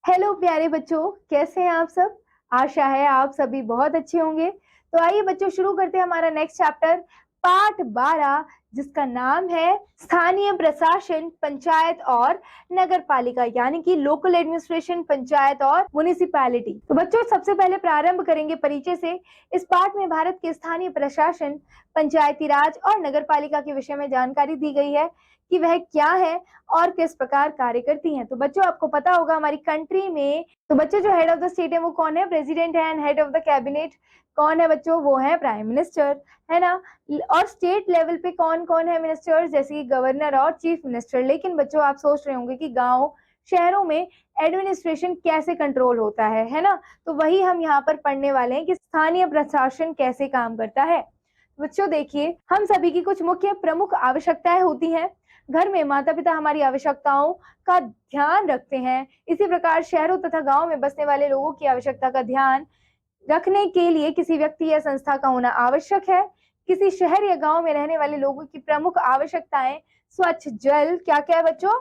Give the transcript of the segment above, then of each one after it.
Hello प्यारे बच्चों, कैसे हैं आप सब। आशा है आप सभी बहुत अच्छे होंगे। तो आइए बच्चों, शुरू करते हैं हमारा नेक्स्ट चैप्टर, पाठ 12, जिसका नाम है स्थानीय प्रशासन, पंचायत और नगर पालिका, यानी कि लोकल एडमिनिस्ट्रेशन, पंचायत और म्युनिसिपैलिटी। तो बच्चों, सबसे पहले प्रारंभ करेंगे परिचय से। इस पाठ में भारत के स्थानीय प्रशासन, पंचायती राज और नगर पालिका के विषय में जानकारी दी गई है कि वह क्या है और किस प्रकार कार्य करती हैं। तो बच्चों, आपको पता होगा हमारी कंट्री में, तो बच्चों जो हेड ऑफ द स्टेट है वो कौन है? प्रेसिडेंट है। And head of the cabinet कौन है बच्चों? वो है प्राइम मिनिस्टर, है ना। और स्टेट लेवल पे कौन कौन है मिनिस्टर्स? जैसे कि गवर्नर और चीफ मिनिस्टर। लेकिन बच्चों, आप सोच रहे होंगे कि गांव शहरों में एडमिनिस्ट्रेशन कैसे कंट्रोल होता है ना। तो वही हम यहाँ पर पढ़ने वाले हैं कि स्थानीय प्रशासन कैसे काम करता है। बच्चों देखिए, हम सभी की कुछ मुख्य प्रमुख आवश्यकताएं होती हैं। घर में माता पिता हमारी आवश्यकताओं का ध्यान रखते हैं। इसी प्रकार शहरों तथा गांव में बसने वाले लोगों की आवश्यकता का ध्यान रखने के लिए किसी व्यक्ति या संस्था का होना आवश्यक है। किसी शहर या गांव में रहने वाले लोगों की प्रमुख आवश्यकताएं स्वच्छ जल, क्या क्या है बच्चों?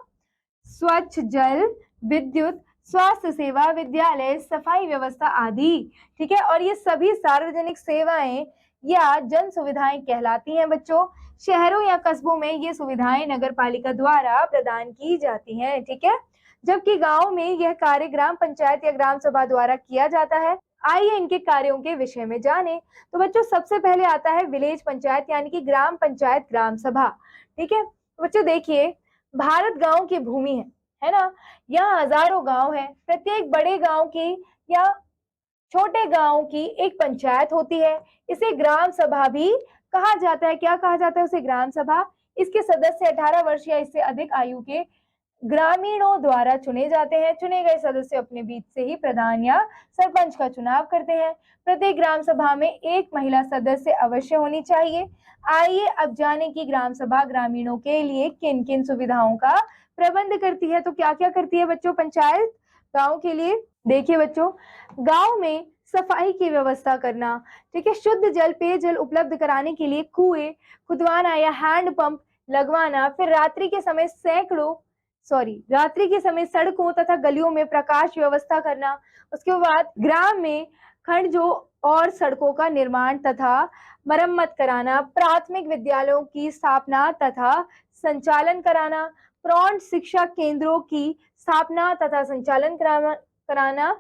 स्वच्छ जल, विद्युत, स्वास्थ्य सेवा, विद्यालय, सफाई व्यवस्था आदि। ठीक है, और ये सभी सार्वजनिक सेवाएं या जन सुविधाएं कहलाती हैं बच्चों। शहरों या कस्बों में ये सुविधाएं नगर पालिका द्वारा प्रदान की जाती हैं। ठीक है, जबकि गांव में यह कार्य ग्राम पंचायत या ग्राम सभा द्वारा किया जाता है। आइए इनके कार्यों के विषय में जानें। तो बच्चों, सबसे पहले आता है विलेज पंचायत, यानी कि ग्राम पंचायत ग्राम सभा। ठीक है, तो बच्चों देखिए, भारत गांव की भूमि है ना। यहाँ हजारों गांव है। प्रत्येक बड़े गांव की या छोटे गांव की एक पंचायत होती है। इसे ग्राम सभा भी कहा जाता है। क्या कहा जाता है उसे? ग्राम सभा। इसके सदस्य 18 वर्ष या इससे अधिक आयु के ग्रामीणों द्वारा चुने जाते हैं। चुने गए सदस्य अपने बीच से ही प्रधान या सरपंच का चुनाव करते हैं। प्रत्येक ग्राम सभा में एक महिला सदस्य अवश्य होनी चाहिए। आइए अब जाने की ग्राम सभा ग्रामीणों के लिए किन किन सुविधाओं का प्रबंध करती है। तो क्या क्या करती है बच्चों पंचायत गांव के लिए? देखिए बच्चों, गांव में सफाई की व्यवस्था करना, ठीक है, शुद्ध जल पेयजल उपलब्ध कराने के लिए कुएं खुदवाना या हैंड पंप लगवाना, फिर रात्रि के समय सड़कों तथा गलियों में प्रकाश व्यवस्था करना। उसके बाद ग्राम में खंडजों और सड़कों का निर्माण तथा मरम्मत कराना, प्राथमिक विद्यालयों की स्थापना तथा संचालन कराना, प्रौढ़ शिक्षा केंद्रों की स्थापना तथा संचालन कराना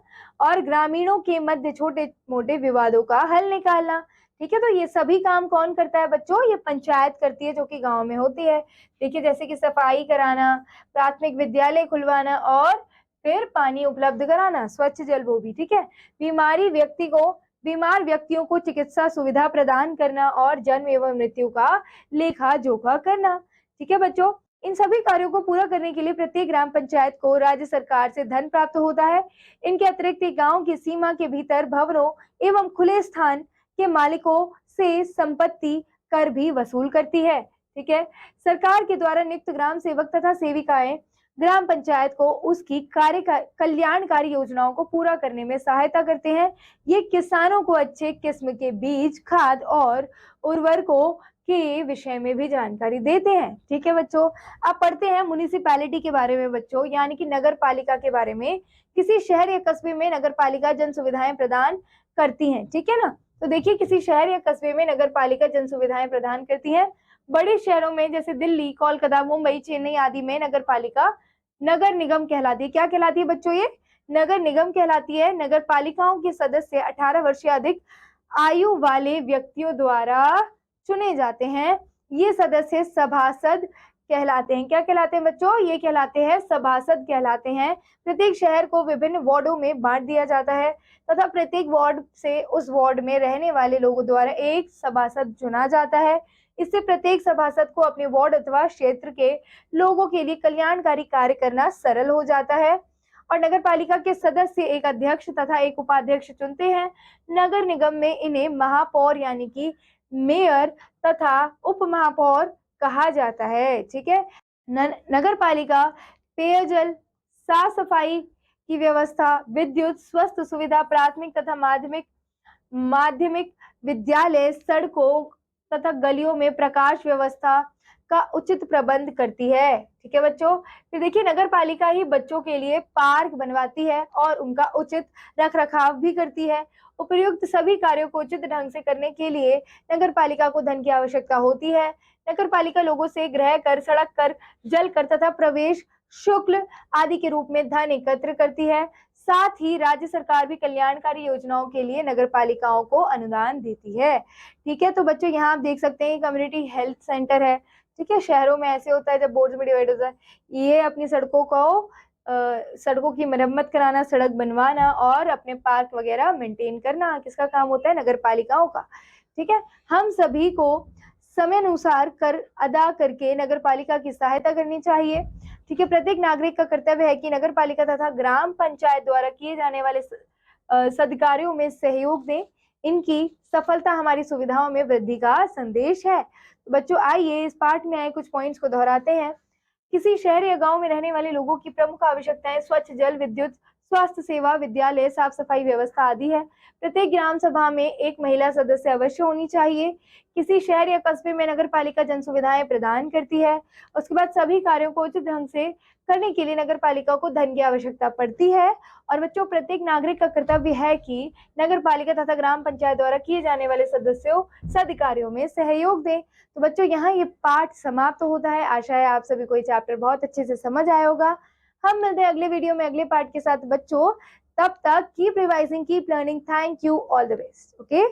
और ग्रामीणों के मध्य छोटे मोटे विवादों का हल निकालना। ठीक है, तो ये सभी काम कौन करता है बच्चों? ये पंचायत करती है, जो कि गांव में होती है। देखिए, जैसे कि सफाई कराना, प्राथमिक विद्यालय खुलवाना और फिर पानी उपलब्ध कराना, स्वच्छ जल वो भी। ठीक है, बीमार व्यक्तियों को चिकित्सा सुविधा प्रदान करना और जन्म एवं मृत्यु का लेखा जोखा करना। ठीक है बच्चों, इन सभी कार्यों को पूरा करने के लिए प्रत्येक ग्राम पंचायत को राज्य सरकार से धन प्राप्त होता है। इनके अतिरिक्त गांव की सीमा के भीतर भवनों एवं खुले स्थान के मालिकों से संपत्ति कर भी वसूल करती है। ठीक है, सरकार के द्वारा नियुक्त ग्राम सेवक तथा सेविकाएं ग्राम पंचायत को उसकी कल्याणकारी योजनाओं को पूरा करने में सहायता करते हैं। ये किसानों को अच्छे किस्म के बीज, खाद और उर्वरकों के विषय में भी जानकारी देते हैं। ठीक है बच्चों, अब पढ़ते हैं म्युनिसिपैलिटी के बारे में बच्चों, यानी कि नगर पालिका के बारे में। किसी शहर या कस्बे में नगर पालिका जन सुविधाएं प्रदान करती हैं। ठीक है ना, तो देखिए, किसी शहर या कस्बे में नगर पालिका जन सुविधाएं प्रदान करती है। बड़े शहरों में जैसे दिल्ली, कोलकाता, मुंबई, चेन्नई आदि में नगर पालिका नगर निगम कहलाती है। क्या कहलाती है बच्चों? ये नगर निगम कहलाती है। नगर पालिकाओं के सदस्य 18 वर्ष से अधिक आयु वाले व्यक्तियों द्वारा चुने जाते हैं। ये सदस्य सभासद कहलाते हैं। क्या कहलाते हैं बच्चों? ये कहलाते हैं सभासद कहलाते हैं। प्रत्येक शहर को विभिन्न वार्डों में बांट दिया जाता है तथा प्रत्येक वार्ड से उस वार्ड में रहने वाले लोगों द्वारा एक सभासद चुना जाता है। इससे प्रत्येक सभासद को अपने वार्ड अथवा क्षेत्र के लोगों के लिए कल्याणकारी कार्य करना सरल हो जाता है। और नगर पालिका के सदस्य एक अध्यक्ष तथा एक उपाध्यक्ष चुनते हैं। नगर निगम में इन्हें महापौर यानी कि मेयर तथा उप महापौर कहा जाता है। ठीक है, नगर पालिका पेयजल, साफ सफाई की व्यवस्था, विद्युत, स्वास्थ्य सुविधा, प्राथमिक तथा माध्यमिक विद्यालय, सड़कों तथा गलियों में प्रकाश व्यवस्था, का उचित प्रबंध करती है। ठीक है बच्चों। फिर देखिए नगर पालिका ही बच्चों के लिए पार्क बनवाती है और उनका उचित रख रखाव भी करती है। उपयुक्त सभी कार्यों को उचित ढंग से करने के लिए नगर पालिका को धन की आवश्यकता होती है। नगर पालिका लोगों से गृह कर, सड़क कर, जल कर तथा प्रवेश शुल्क आदि के रूप में धन एकत्र करती है। साथ ही राज्य सरकार भी कल्याणकारी योजनाओं के लिए नगर पालिकाओं को अनुदान देती है। ठीक है, तो बच्चों यहाँ आप देख सकते हैं कम्युनिटी हेल्थ सेंटर है। ठीक है, शहरों में ऐसे होता है जब बोर्ड में डिवाइड होता है, ये अपनी सड़कों की मरम्मत कराना, सड़क बनवाना और अपने पार्क वगैरह मेंटेन करना किसका काम होता है? नगर पालिकाओं का। ठीक है, हम सभी को समय अनुसार कर अदा करके नगर पालिका की सहायता करनी चाहिए। ठीक है, प्रत्येक नागरिक का कर्तव्य है कि नगर पालिका तथा ग्राम पंचायत द्वारा किए जाने वाले सदकार्यों में सहयोग दें। इनकी सफलता हमारी सुविधाओं में वृद्धि का संदेश है। तो बच्चों आइए इस पाठ में आए कुछ पॉइंट्स को दोहराते हैं। किसी शहर या गांव में रहने वाले लोगों की प्रमुख आवश्यकताएं स्वच्छ जल, विद्युत, स्वास्थ्य सेवा, विद्यालय, साफ सफाई व्यवस्था आदि है। प्रत्येक ग्राम सभा में एक महिला सदस्य अवश्य होनी चाहिए। किसी शहर या कस्बे में नगर पालिका जन सुविधाएं प्रदान करती है। उसके बाद सभी कार्यों को उचित ढंग से करने के लिए नगर पालिका को धन की आवश्यकता पड़ती है। और बच्चों प्रत्येक नागरिक का कर्तव्य है कि नगर पालिका तथा ग्राम पंचायत द्वारा किए जाने वाले सदकार्यों में सहयोग दें। तो बच्चों यहाँ ये पाठ समाप्त होता है। आशा है आप सभी को ये चैप्टर बहुत अच्छे से समझ आया होगा। हम मिलते हैं अगले वीडियो में अगले पार्ट के साथ बच्चों। तब तक keep revising, keep learning. Thank you, all the best. Okay.